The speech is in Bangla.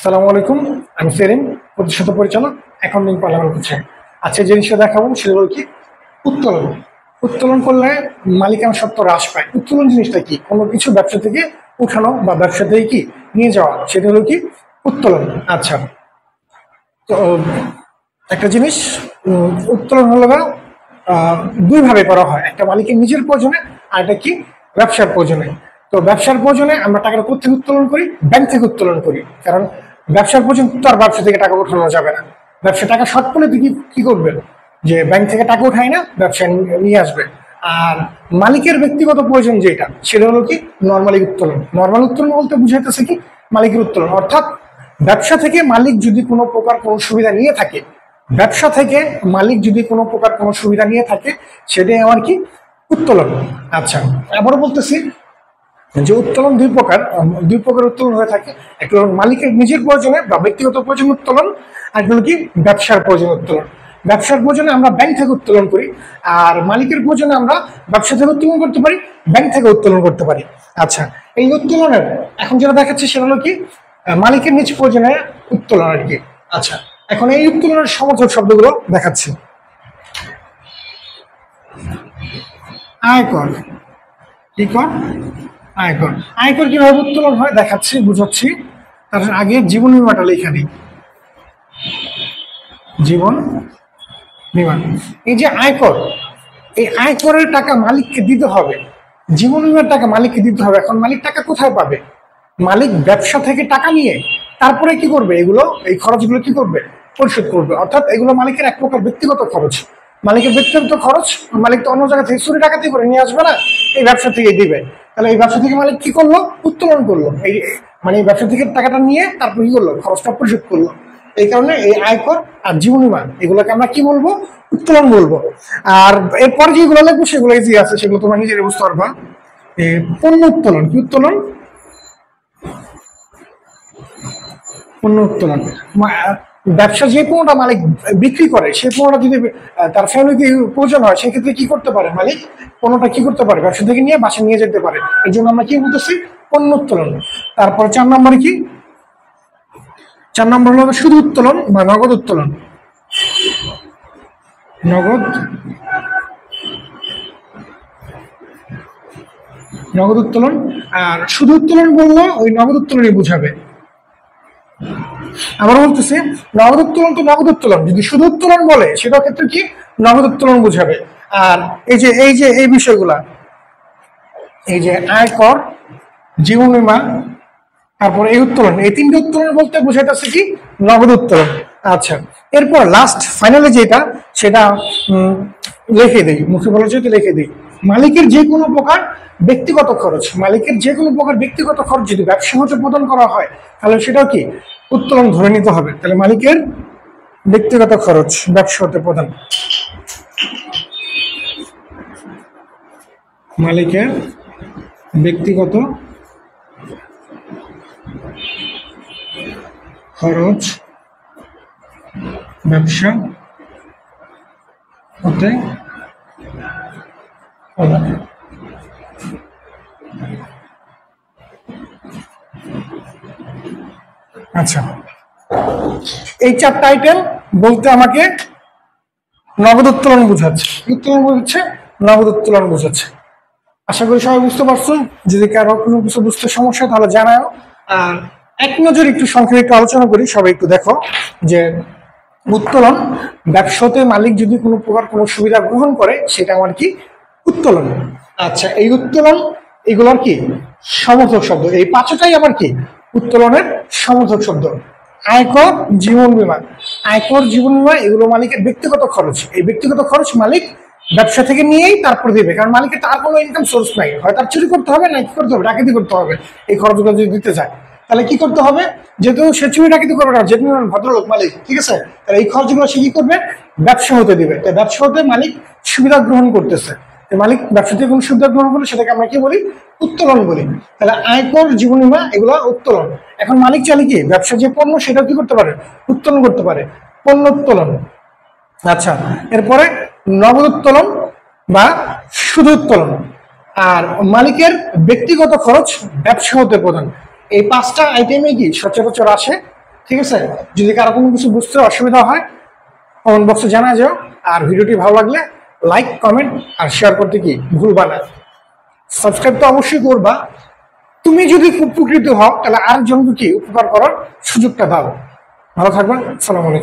আসসালামু আলাইকুম, আমি সেলিম, প্রতিশত পরিচালক অ্যাকাউন্টিং পার্লামেন্ট হচ্ছে। আজকে যে জিনিসটা দেখাবো সেটা হলো কি উত্তোলন। উত্তোলন করলে মালিকানা সত্ত্ব হ্রাস পায়। উত্তোলন জিনিসটা কি? কোনো কিছু ব্যবসা থেকে উঠানো বা ব্যবসা থেকে কি নিয়ে যাওয়া, সেটা হলো কি উত্তোলন। আচ্ছা, তো একটা জিনিস উত্তোলন হলো দুই ভাবে করা হয়, একটা মালিকের নিজের প্রয়োজনে আর একটা কি ব্যবসার প্রয়োজনে। তো ব্যবসার প্রয়োজনে আমরা টাকাটা কোথেকে উত্তোলন করি? ব্যাংক থেকে উত্তোলন করি, কারণ ব্যবসার প্রয়োজন তো আর ব্যবসা থেকে টাকা উঠানো যাবে না। ব্যবসা টাকা শর্ট পড়লে তুই কি করবে? যে ব্যাংক থেকে টাকা উঠায় না, ব্যবসা নিয়ে আসবে। আর মালিকের ব্যক্তিগত প্রয়োজন যেটা, সেটা হলো কি নর্মালি উত্তোলন। নর্মাল উত্তোলন বলতে বুঝাইতেছে কি মালিকের উত্তোলন, অর্থাৎ ব্যবসা থেকে মালিক যদি কোনো প্রকার কোনো সুবিধা নিয়ে থাকে, ব্যবসা থেকে মালিক যদি কোনো প্রকার কোনো সুবিধা নিয়ে থাকে, সেটাই আমার কি উত্তোলন। আচ্ছা, আবারও বলতেছি যে উত্তোলন দুই প্রকার উত্তোলন হয়ে থাকে। একটা হলো মালিকের নিজের প্রয়োজনে বা ব্যক্তিগত প্রয়োজনে উত্তোলন, আর হলো কি ব্যবসার প্রয়োজনে উত্তোলন। ব্যবসার প্রয়োজনে আমরা ব্যাংক থেকে উত্তোলন করি, আর মালিকের প্রয়োজনে আমরা ব্যবসা থেকে উত্তোলন করতে পারি, ব্যাংক থেকে উত্তোলন করতে পারি। আচ্ছা, এই উত্তোলনের এখন যেটা দেখাচ্ছে সেটা হলো কি মালিকের নিজ প্রয়োজনে উত্তোলন আর কি। আচ্ছা, এখন এই উত্তোলনের সমর্থক শব্দগুলো দেখাচ্ছি। আয়কর, কি কর? আয়কর। আয়কর কিভাবে উত্তোলন হয় দেখাচ্ছি, বুঝাচ্ছি। তার আগে জীবন বীমাটা লেখা দিই। জীবন বীমা, এই যে আয়কর, এই আয়করের টাকা মালিককে দিতে হবে, জীবন বীমার টাকা মালিককে দিতে হবে। এখন মালিক টাকা কোথায় পাবে? মালিক ব্যবসা থেকে টাকা নিয়ে তারপরে কি করবে? এই খরচগুলো কি করবে? পরিশোধ করবে। অর্থাৎ এগুলো মালিকের এক প্রকার ব্যক্তিগত খরচ। মালিকের ব্যক্তিগত খরচ মালিক তো অন্য জায়গা থেকে চুরি ডাকাতি করে নিয়ে আসবে না, এই ব্যবসা থেকে দিবে। তাহলে এই ব্যবসা থেকে মালিক কি করলো? উত্তোলন করলো। মানে এই ব্যবসা থেকে টাকাটা নিয়ে তারপর কি করলো? খরচটা পরিশোধ করলো। এই কারণে এই আয়কর আর জীবন বীমা এগুলোকে আমরা কি বলবো? উত্তোলন বলবো। আর এরপরে যেগুলো লিখবো সেগুলো ইজি আছে, সেগুলো তোমরা নিজেরাই বুঝতে পারবা। পণ্য উত্তোলন, কি উত্তোলন? পণ্য উত্তোলন। ব্যবসা যে পণ্যটা মালিক বিক্রি করে, সেই পণ্যটা যদি তার ফ্যামিলিকে প্রয়োজন হয়, সেক্ষেত্রে কি করতে পারে মালিক? পণ্যটা কি করতে পারে? ব্যবসা থেকে নিয়ে বাসা নিয়ে যেতে পারে। এই জন্য আমরা কি বলতেছি? পণ্য উত্তোলন। তারপর 4 নম্বরে কি? 4 নম্বর হলো শুধু উত্তোলন বা নগদ উত্তোলন। নগদ নগদ উত্তোলন। আর শুধু উত্তোলন বললো ওই নগদ উত্তোলনই বুঝাবে। আবার বলতেছি, নগদ উত্তোলন তো নগদ উত্তোলন, যদি শুধু উত্তোলন বলে সেটা ক্ষেত্রে কি নগদ উত্তোলন বুঝাবে। আর এই বিষয়গুলা, এই যে আয়কর, জীবন বীমা, তারপর এই উত্তোলন, এই তিনটে উত্তোলন বলতে বোঝাইতেছে কি নগদ উত্তোলন। আচ্ছা, এরপর লাস্ট ফাইনালে যেটা, সেটা লিখে দিই, মুখে বলা যেহেতু লিখে দিই। মালিকের যে কোনো প্রকার ব্যক্তিগত খরচ, মালিকের যে কোনো প্রকার ব্যক্তিগত খরচ যদি ব্যবসা হতে প্রদান করা হয়, তাহলে সেটাও কি উত্তোলন ধরে নিতে হবে। তাহলে মালিকের ব্যক্তিগত খরচ ব্যবসা হতে প্রদান, মালিকের ব্যক্তিগত খরচ ব্যবসা হতে প্রদান। আচ্ছা, এই 4টা আইটেম বলতে আমাকে নগদ উত্তোলন বোঝাচ্ছে, উত্তোলন বোঝাচ্ছে, নগদ উত্তোলন বোঝাচ্ছে। আশা করি সবাই বুঝতে পারছো। যদি কারো কোনো কিছু বুঝতে সমস্যা তাহলে জানাও। আর এক নজর একটু সংক্ষেপে একটু আলোচনা করি, সবাই একটু দেখো যে উত্তোলন, ব্যবসাতে মালিক যদি কোনো প্রকার কোনো সুবিধা গ্রহণ করে, সেটা আমার কি উত্তোলন। আচ্ছা, এই উত্তোলন এগুলোর কি সমর্থক শব্দ, এই 5টাই আবার কি উত্তোলনের সমর্থক শব্দ। আয়কর, জীবন বীমা। আয়কর, জীবন বীমা এগুলো মালিকের ব্যক্তিগত খরচ। এই ব্যক্তিগত খরচ মালিক ব্যবসা থেকে নিয়েই তারপর দিবে, কারণ মালিকের তার কোনো ইনকাম সোর্স নাই, হয় তার চুরি করতে হবে না কি করতে হবে, ডাকাতি করতে হবে। এই খরচগুলো যদি দিতে চায় তাহলে কি করতে হবে? যেহেতু সে চুরি ডাকাতি করবে না, যেহেতু ভদ্রলোক মালিক, ঠিক আছে, তাহলে এই খরচগুলো সে কি করবে? ব্যবসা হতে দিবে। তাই ব্যবসা হতে মালিক সুবিধা গ্রহণ করতেছে, মালিক ব্যবসা থেকে কোনো সুবিধা গ্রহণ করলে সেটাকে আমরা কি বলি? উত্তোলন বলি। তাহলে আয়কর, জীবন বীমা এগুলো উত্তোলন। এখন মালিক চাইলে কি ব্যবসা যে পণ্য সেটা কি করতে পারে? উত্তোলন করতে পারে, পণ্য উত্তোলন। আচ্ছা, এরপরে নগদ উত্তোলন বা শুধু উত্তোলন। আর মালিকের ব্যক্তিগত খরচ ব্যবসা হতে প্রদান। এই 5টা আইটেমে কি সচরাচর আসে। ঠিক আছে? যদি কারো কোনো কিছু বুঝতে অসুবিধা হয় কমেন্ট বক্সে জানা যাও। আর ভিডিওটি ভালো লাগলে লাইক, কমেন্ট আর শেয়ার করতে কি ভুলবা না। সাবস্ক্রাইব তো অবশ্যই করবা। তুমি যদি খুব উপকৃত হও তাহলে আরেকজনকে কি উপকার করার সুযোগটা দাও। ভালো থাকবেন। আসসালামু আলাইকুম।